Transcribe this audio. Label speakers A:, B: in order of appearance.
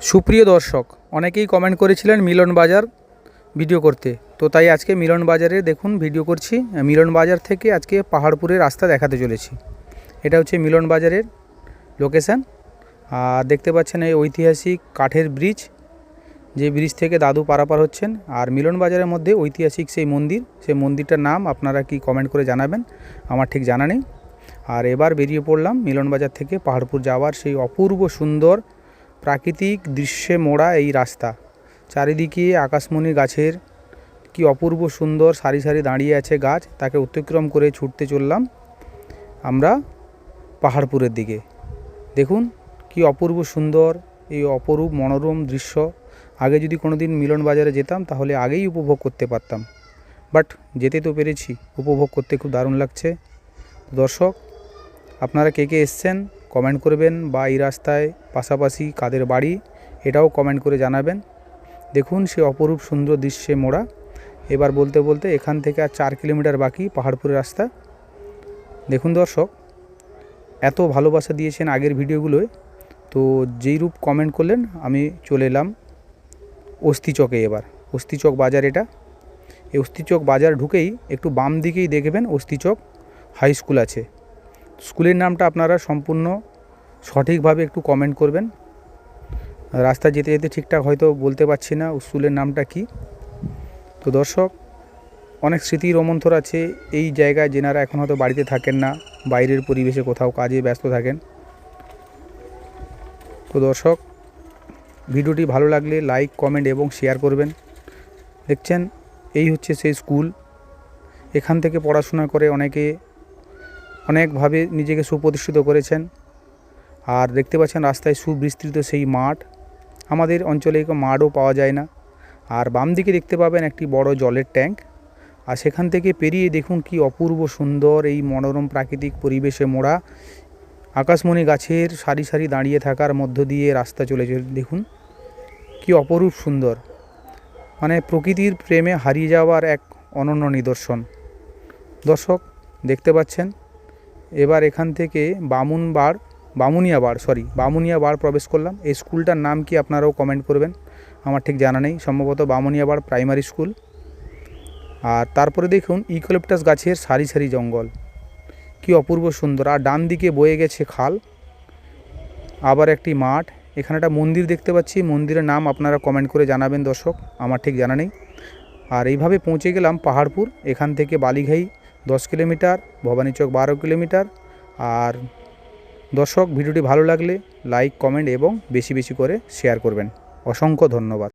A: সুপ্রিয় দর্শক, অনেকেই কমেন্ট করেছিলেন মিলন বাজার ভিডিও করতে, তো তাই আজকে মিলন বাজারে দেখুন ভিডিও করছি। মিলন বাজার থেকে আজকে পাহাড়পুরের রাস্তা দেখাতে চলেছি। এটা হচ্ছে মিলন বাজারের লোকেশান। আর দেখতে পাচ্ছেন এই ঐতিহাসিক কাঠের ব্রিজ, যে ব্রিজ থেকে দাদু পারাপার হচ্ছেন। আর মিলন বাজারের মধ্যে ঐতিহাসিক সেই মন্দিরটার নাম আপনারা কি কমেন্ট করে জানাবেন, আমার ঠিক জানা নেই। আর এবার বেরিয়ে পড়লাম মিলন বাজার থেকে পাহাড়পুর যাওয়ার সেই অপূর্ব সুন্দর প্রাকৃতিক দৃশ্যে মোড়া এই রাস্তা। চারিদিকে আকাশমণি গাছের কি অপূর্ব সুন্দর সারি সারি দাঁড়িয়ে আছে গাছ, তাকে অতিক্রম করে ছুটতে চললাম আমরা পাহাড়পুরের দিকে। দেখুন কি অপূর্ব সুন্দর এই অপরূপ মনোরম দৃশ্য। আগে যদি কোনো দিন মিলন বাজারে যেতাম তাহলে আগেই উপভোগ করতে পারতাম, বাট যেতে তো পেরেছি। উপভোগ করতে খুব দারুণ লাগছে। দর্শক, আপনারা কে কে এসছেন কমেন্ট করবেন, বা এই রাস্তায় পাশাপাশি কাদের বাড়ি এটাও কমেন্ট করে জানাবেন। দেখুন সে অপরূপ সুন্দর দৃশ্যে মোড়া। এবার বলতে বলতে এখান থেকে আর 4 কিলোমিটার বাকি পাহাড়পুরের রাস্তা। দেখুন দর্শক, এত ভালোবাসা দিয়েছেন আগের ভিডিওগুলোয়, তো যেই রূপ কমেন্ট করলেন আমি চলে এলাম অস্থিচকে। এবার অস্থিচক বাজার, এটা এই অস্থিচক বাজার ঢুকেই একটু বাম দিকেই দেখবেন অস্থিচক হাই স্কুল আছে। স্কুলের নামটা আপনারা সম্পূর্ণ সঠিকভাবে একটু কমেন্ট করবেন। রাস্তা যেতে যেতে ঠিকঠাক হয়তো বলতে পারছি না স্কুলের নামটা কি। তো দর্শক, অনেক স্মৃতি রোমন্থর আছে এই জায়গায়, যেনারা এখন হয়তো বাড়িতে থাকেন না, বাইরের পরিবেশে কোথাও কাজে ব্যস্ত থাকেন। তো দর্শক, ভিডিওটি ভালো লাগলে লাইক, কমেন্ট এবং শেয়ার করবেন। দেখছেন এই হচ্ছে সেই স্কুল। এখান থেকে পড়াশোনা করে অনেকে অনেকভাবে নিজেকে সুপ্রতিষ্ঠিত করেছেন। আর দেখতে পাচ্ছেন রাস্তায় সুবিস্তৃত সেই মাঠ। আমাদের অঞ্চলে মাঠও পাওয়া যায় না। আর বাম দিকে দেখতে পাবেন একটি বড় জলের ট্যাঙ্ক। আর সেখান থেকে পেরিয়ে দেখুন কি অপূর্ব সুন্দর এই মনোরম প্রাকৃতিক পরিবেশে মোড়া আকাশমণি গাছের সারি সারি দাঁড়িয়ে থাকার মধ্য দিয়ে রাস্তা চলে দেখুন কি অপরূপ সুন্দর, মানে প্রকৃতির প্রেমে হারিয়ে যাওয়ার এক অনন্য নিদর্শন। দর্শক দেখতে পাচ্ছেন এবার এখান থেকে বামুনিয়াবাড় প্রবেশ করলাম। এই স্কুলটার নাম কি আপনারাও কমেন্ট করবেন, আমার ঠিক জানা নেই। সম্ভবত বামুনিয়াবাড় প্রাইমারি স্কুল। আর তারপরে দেখুন ইউক্যালিপটাস গাছের সারি সারি জঙ্গল, কি অপূর্ব সুন্দর। আর ডান দিকে বয়ে গেছে খাল, আবার একটি মাঠ। এখানে একটা মন্দির দেখতে পাচ্ছি, মন্দিরের নাম আপনারা কমেন্ট করে জানাবেন দর্শক, আমার ঠিক জানা নেই। আর এইভাবে পৌঁছে গেলাম পাহাড়পুর। এখান থেকে বালিঘাই 10 কিলোমিটার, ভবানীচক 12 কিলোমিটার। আর দর্শক, ভিডিওটি ভালো লাগলে লাইক, কমেন্ট এবং বেশি বেশি করে শেয়ার করবেন। অসংখ্য ধন্যবাদ।